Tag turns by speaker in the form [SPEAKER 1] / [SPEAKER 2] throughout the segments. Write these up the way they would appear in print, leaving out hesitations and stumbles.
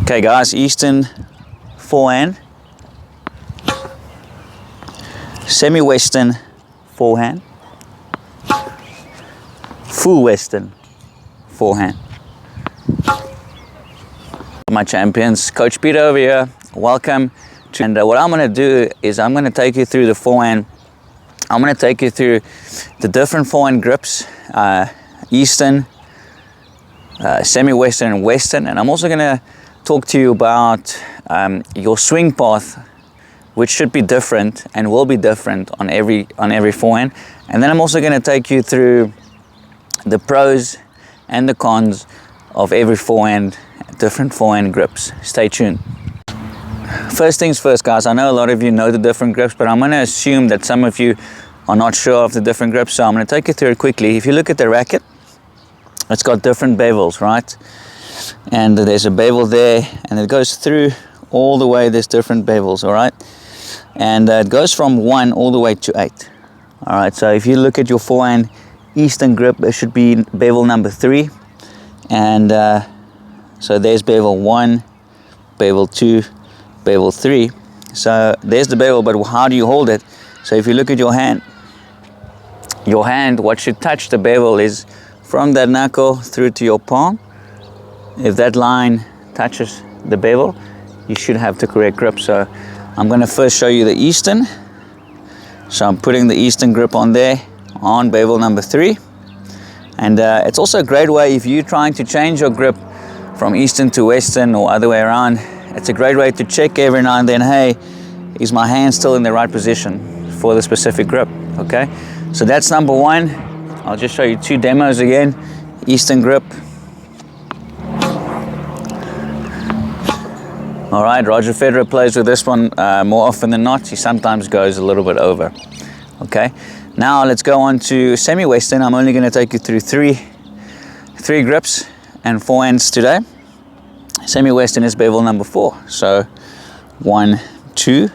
[SPEAKER 1] Okay guys, Eastern forehand, semi-Western forehand, full Western forehand. My champions, Coach Pieter over here, welcome. And what I'm going to do is I'm going to take you through the forehand. I'm going to take you through the different forehand grips, Eastern, semi-Western and Western, and I'm also going to talk to you about your swing path, which should be different and will be different on every forehand. And then I'm also going to take you through the pros and the cons of every forehand, different forehand grips. Stay tuned. First things first, guys, I know a lot of you know the different grips, but I'm going to assume that some of you are not sure of the different grips, so I'm going to take you through it quickly. If you look at the racket, it's got different bevels, right? And there's a bevel there, and it goes through all the way. There's different bevels, all right? And it goes from 1 all the way to 8. All right, so if you look at your forehand Eastern grip, it should be bevel number 3. And so there's bevel 1, bevel 2, bevel 3. So there's the bevel, but how do you hold it? So if you look at your hand, what should touch the bevel is from that knuckle through to your palm. If that line touches the bevel, you should have the correct grip. So I'm going to first show you the Eastern. So I'm putting the Eastern grip on there, on bevel number 3. And it's also a great way if you're trying to change your grip from Eastern to Western or other way around. It's a great way to check every now and then, hey, is my hand still in the right position for the specific grip, okay? So that's number 1. I'll just show you 2 demos again. Eastern grip. All right, Roger Federer plays with this one more often than not. He sometimes goes a little bit over, okay? Now let's go on to semi-Western. I'm only gonna take you through three grips and forehands today. Semi-Western is bevel number 4. So 1, 2,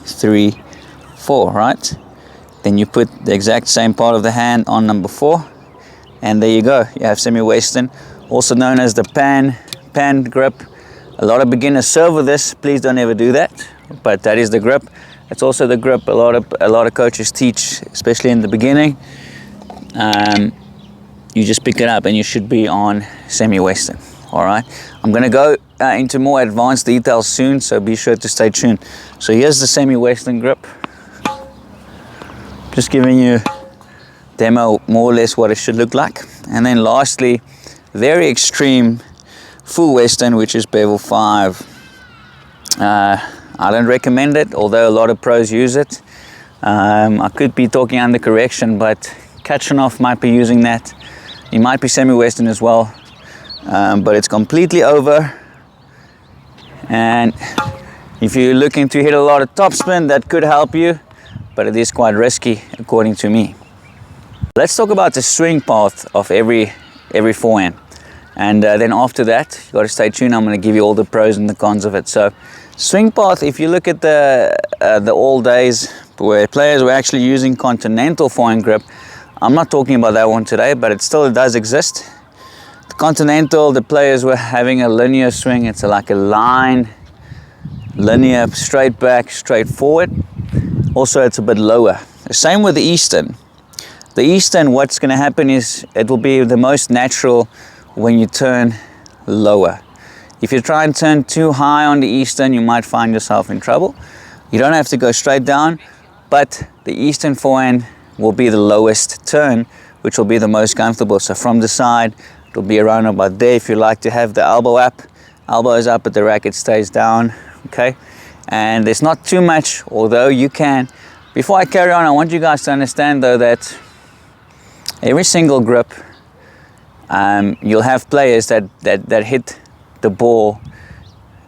[SPEAKER 1] 3, 4, right? Then you put the exact same part of the hand on number 4, and there you go. You have semi-Western, also known as the pan grip. A lot of beginners serve with this. Please don't ever do that, but that is the grip. It's also the grip a lot of coaches teach, especially in the beginning. You just pick it up and you should be on semi-Western. All right, I'm going to go into more advanced details soon, so be sure to stay tuned. So here's the semi-Western grip. Just giving you demo more or less what it should look like. And then lastly, very extreme full Western, which is bevel 5. I don't recommend it, although a lot of pros use it. I could be talking under correction, but Kachanov might be using that. He might be semi-Western as well. But it's completely over, and if you're looking to hit a lot of topspin, that could help you, but it is quite risky according to me. Let's talk about the swing path of every forehand, and then after that you got to stay tuned. I'm going to give you all the pros and the cons of it. So swing path, if you look at the old days where players were actually using continental forehand grip, I'm not talking about that one today, but it still does exist. Continental, the players were having a linear swing. It's like a line, linear, straight back, straight forward. Also, it's a bit lower. The same with the Eastern. The Eastern, what's going to happen is it will be the most natural when you turn lower. If you try and turn too high on the Eastern, you might find yourself in trouble. You don't have to go straight down, but the Eastern forehand will be the lowest turn, which will be the most comfortable. So from the side, it'll be around about there. If you like to have the elbow up, elbow is up, but the racket stays down, okay? And there's not too much, although you can. Before I carry on, I want you guys to understand though that every single grip, you'll have players that hit the ball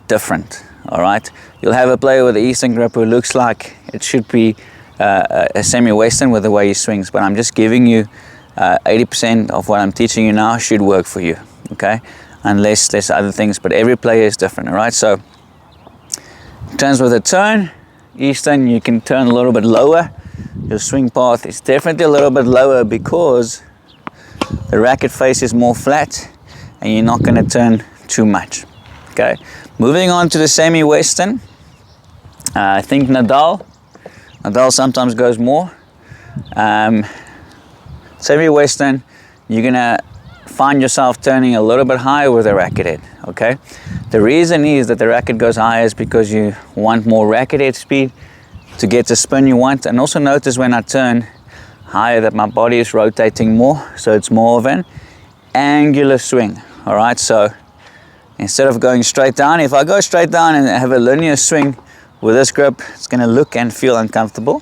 [SPEAKER 1] different, all right? You'll have a player with the Eastern grip who looks like it should be a semi-Western with the way he swings, but I'm just giving you 80% of what I'm teaching you now should work for you, okay? Unless there's other things, but every player is different, all right? So, in terms of the turn, Eastern, you can turn a little bit lower. Your swing path is definitely a little bit lower because the racket face is more flat and you're not going to turn too much. Okay, moving on to the semi-western. I think Nadal sometimes goes more. Semi-western, you're gonna find yourself turning a little bit higher with the racket head, okay? The reason is that the racket goes higher is because you want more racket head speed to get the spin you want. And also notice when I turn higher that my body is rotating more, so it's more of an angular swing. All right, so instead of going straight down, if I go straight down and have a linear swing with this grip, it's going to look and feel uncomfortable.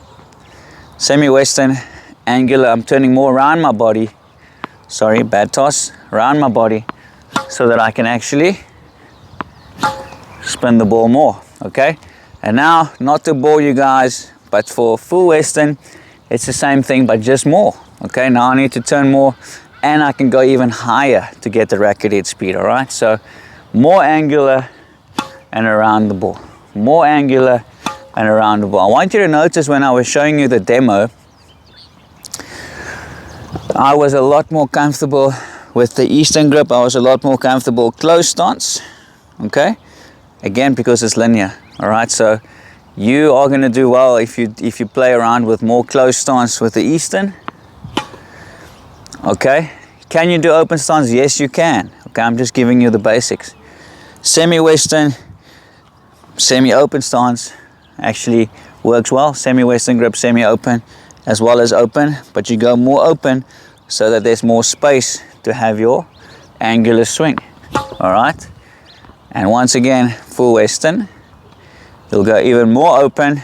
[SPEAKER 1] Semi-western, angular, I'm turning more around my body, sorry, bad toss, around my body, so that I can actually spin the ball more, okay? And now, not to bore you guys, but for full western, it's the same thing, but just more, okay? Now I need to turn more, and I can go even higher to get the racket head speed, all right? So more angular and around the ball. More angular and around the ball. I want you to notice when I was showing you the demo, I was a lot more comfortable with the Eastern grip. I was a lot more comfortable close stance, okay? Again, because it's linear, all right? So you are going to do well if you play around with more close stance with the Eastern. Okay, can you do open stance? Yes, you can. Okay, I'm just giving you the basics. Semi-western, semi-open stance actually works well. Semi-western grip, semi-open as well as open, but you go more open so that there's more space to have your angular swing. All right, and once again, full western, you'll go even more open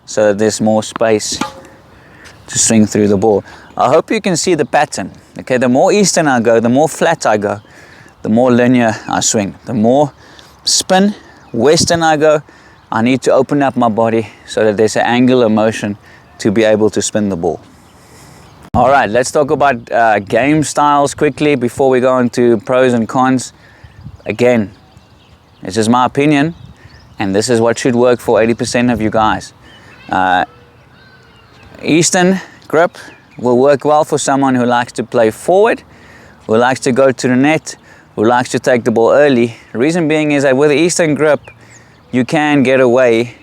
[SPEAKER 1] so that there's more space to swing through the ball. I hope you can see the pattern. Okay, the more Eastern I go, the more flat I go, the more linear I swing. The more spin, Western I go, I need to open up my body so that there's an angular motion to be able to spin the ball. All right, let's talk about game styles quickly before we go into pros and cons. Again, this is my opinion, and this is what should work for 80% of you guys. Eastern grip will work well for someone who likes to play forward, who likes to go to the net, who likes to take the ball early. The reason being is that with the Eastern grip, you can get away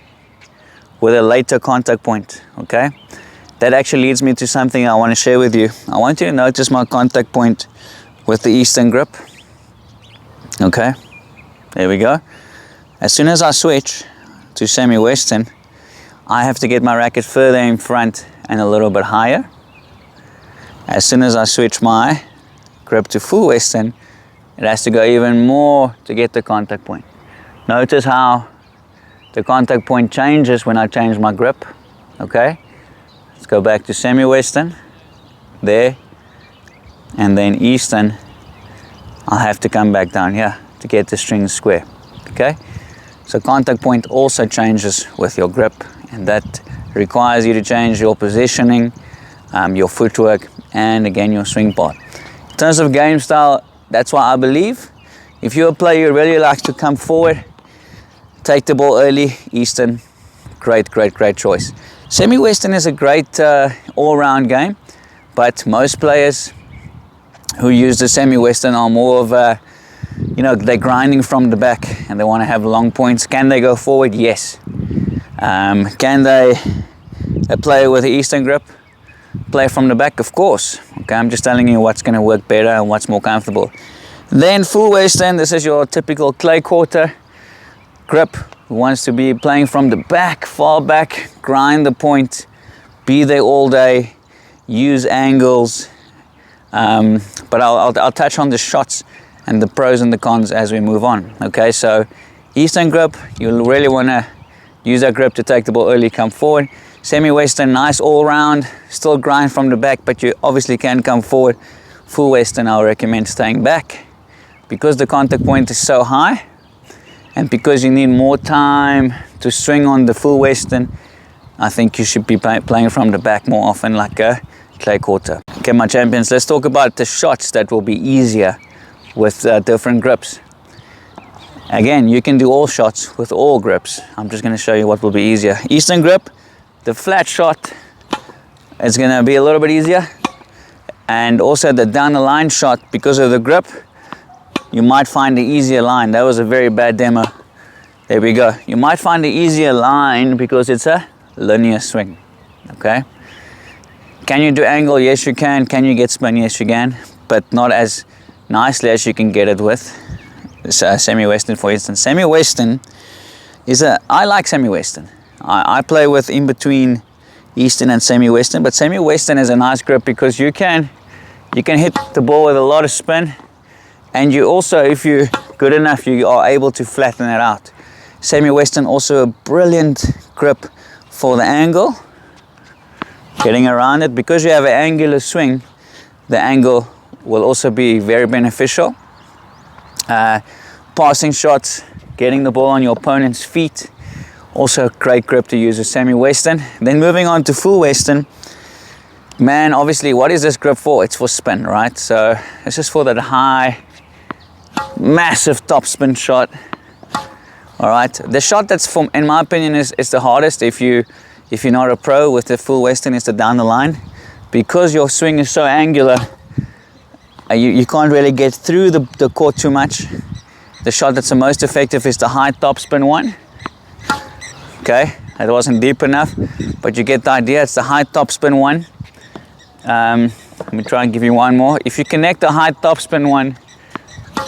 [SPEAKER 1] with a later contact point, okay? That actually leads me to something I want to share with you. I want you to notice my contact point with the Eastern grip. Okay, there we go. As soon as I switch to semi-western, I have to get my racket further in front and a little bit higher. As soon as I switch my grip to full western, it has to go even more to get the contact point. Notice how the contact point changes when I change my grip. Okay, let's go back to semi-western, there, and then Eastern. I'll have to come back down here to get the strings square. Okay, so contact point also changes with your grip, and that requires you to change your positioning, your footwork, and again your swing part. In terms of game style, that's why I believe if you're a player who really likes to come forward, take the ball early, Eastern, great choice. Semi-western is a great all-round game, but most players who use the semi-western are more of a, they're grinding from the back and they want to have long points. Can they go forward? Yes. Can they, a player with the Eastern grip, play from the back? Of course. Okay, I'm just telling you what's going to work better and what's more comfortable. Then full western, this is your typical clay quarter grip, who wants to be playing from the back, far back, grind the point, be there all day, use angles. But I'll touch on the shots and the pros and the cons as we move on. Okay, so Eastern grip, you really want to use that grip to take the ball early, come forward. Semi-western, nice all round, still grind from the back, but you obviously can come forward. Full western, I'll recommend staying back. Because the contact point is so high, and because you need more time to swing on the full western, I think you should be playing from the back more often, like a clay quarter. Okay, my champions, let's talk about the shots that will be easier with different grips. Again, you can do all shots with all grips. I'm just going to show you what will be easier. Eastern grip, the flat shot is going to be a little bit easier, and also the down the line shot, because of the grip, you might find the easier line. That was a very bad demo. There we go. You might find the easier line because it's a linear swing, okay? Can you do angle? Yes, you can. Can you get spin? Yes, you can, but not as nicely as you can get it with semi-western, for instance. Semi-western is I like semi-western. I play with in between Eastern and semi-western, but semi-western is a nice grip because you can hit the ball with a lot of spin, and you also, if you're good enough, you are able to flatten it out. Semi-western also a brilliant grip for the angle, getting around it. Because you have an angular swing, the angle will also be very beneficial. Passing shots, getting the ball on your opponent's feet, also a great grip to use a semi-western. Then moving on to full western, man, obviously what is this grip for? It's for spin, right? So this is for that high, massive top spin shot. All right, the shot that's, in my opinion, is the hardest if you're not a pro with the full western, is the down the line, because your swing is so angular. You can't really get through the court too much. The shot that's the most effective is the high top spin one. Okay, that wasn't deep enough, but you get the idea. It's the high top spin one. Let me try and give you one more. If you connect the high top spin one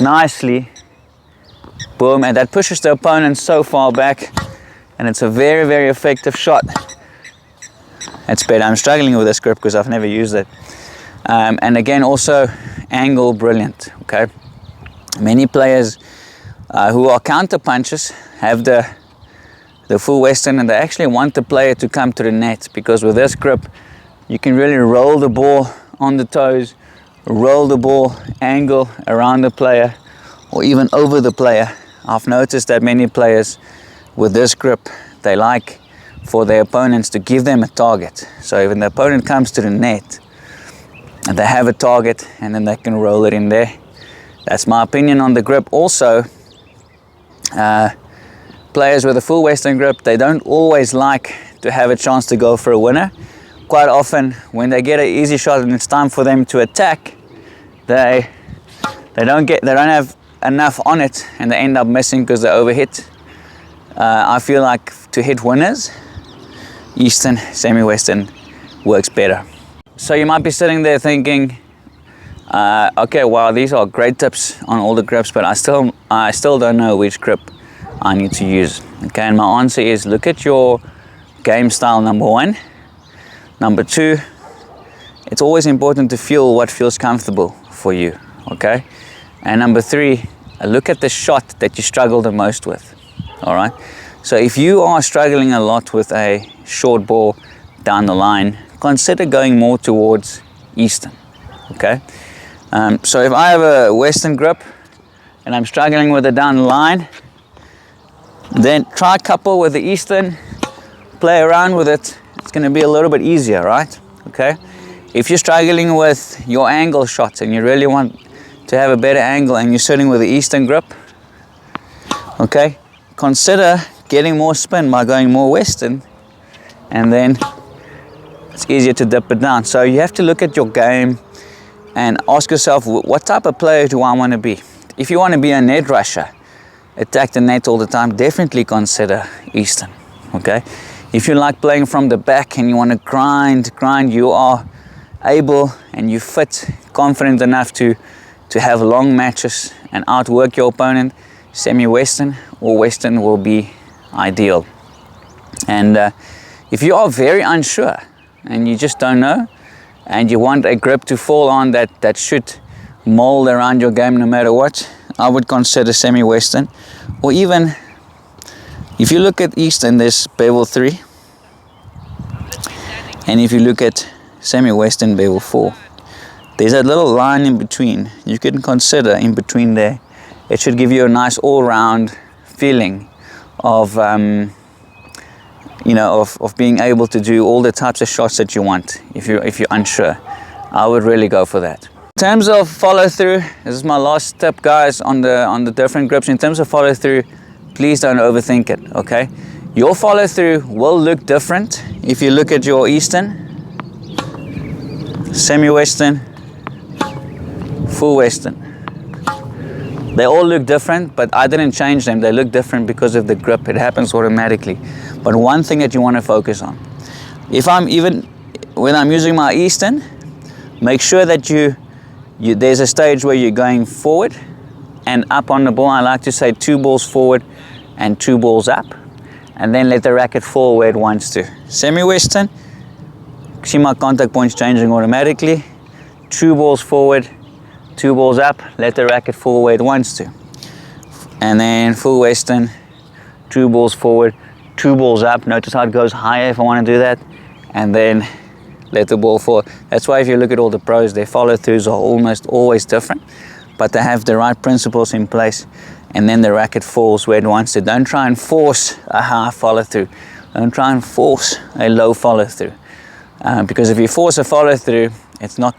[SPEAKER 1] nicely, boom, and that pushes the opponent so far back, and it's a very, very effective shot. That's better. I'm struggling with this grip because I've never used it. And again, also angle brilliant. Okay, many players who are counter punchers have the full western, and they actually want the player to come to the net, because with this grip you can really roll the ball on the toes, roll the ball, angle around the player or even over the player. I've noticed that many players with this grip, they like for their opponents to give them a target. So when the opponent comes to the net, and they have a target, and then they can roll it in there. That's my opinion on the grip. Also, players with a full western grip, they don't always like to have a chance to go for a winner. Quite often, when they get an easy shot and it's time for them to attack, they don't have enough on it, and they end up missing because they overhit. I feel like to hit winners, Eastern, semi-western works better. So you might be sitting there thinking, okay, wow, these are great tips on all the grips, but I still don't know which grip I need to use. Okay, and my answer is, look at your game style, number one. Number two, it's always important to feel what feels comfortable for you. Okay, and number three, look at the shot that you struggle the most with. All right, so if you are struggling a lot with a short ball down the line, consider going more towards Eastern. Okay, so if I have a Western grip and I'm struggling with it down the line, then try couple with the Eastern, play around with it. It's going to be a little bit easier, right? Okay, if you're struggling with your angle shots and you really want to have a better angle and you're sitting with the Eastern grip, okay, consider getting more spin by going more Western, and then it's easier to dip it down. So you have to look at your game and ask yourself, what type of player do I want to be? If you want to be a net rusher, attack the net all the time, definitely consider Eastern. Okay, if you like playing from the back and you want to grind, you are able and you fit, confident enough to have long matches and outwork your opponent, semi-western or western will be ideal. And if you are very unsure and you just don't know, and you want a grip to fall on that should mold around your game no matter what, I would consider semi-western. Or even if you look at Eastern, there's bevel 3, and if you look at semi-western, bevel 4, there's a little line in between. You can consider in between there. It should give you a nice all-round feeling of of being able to do all the types of shots that you want. If you're unsure, I would really go for that. In terms of follow through, this is my last tip, guys, on the different grips. In terms of follow through, please don't overthink it. Okay, your follow through will look different if you look at your Eastern, semi-western, full western. They all look different, but I didn't change them. They look different because of the grip. It happens automatically. But one thing that you want to focus on, when I'm using my Eastern, make sure that there's a stage where you're going forward and up on the ball. I like to say 2 balls forward and 2 balls up, and then let the racket fall where it wants to. Semi-Western, see my contact points changing automatically. 2 balls forward, 2 balls up, let the racket fall where it wants to. And then full Western, 2 balls forward, 2 balls up. Notice how it goes higher if I want to do that. And then let the ball fall. That's why if you look at all the pros, their follow-throughs are almost always different, but they have the right principles in place, and then the racket falls where it wants to. Don't try and force a high follow-through. Don't try and force a low follow-through. Because if you force a follow-through,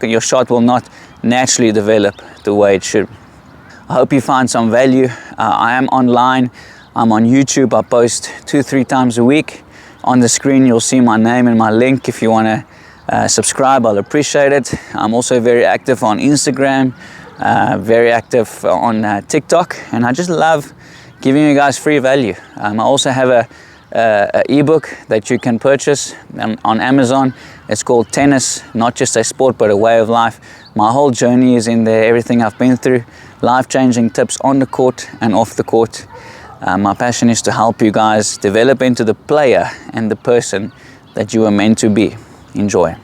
[SPEAKER 1] your shot will not naturally develop the way it should. I hope you find some value. I am online. I'm on YouTube. I post 2-3 times a week. On the screen, you'll see my name and my link. If you want to subscribe, I'll appreciate it. I'm also very active on Instagram, very active on TikTok, and I just love giving you guys free value. I also have a ebook that you can purchase on Amazon. It's called Tennis, Not Just a Sport but a Way of Life. My whole journey is in there, everything I've been through, life-changing tips on the court and off the court. My passion is to help you guys develop into the player and the person that you are meant to be. Enjoy.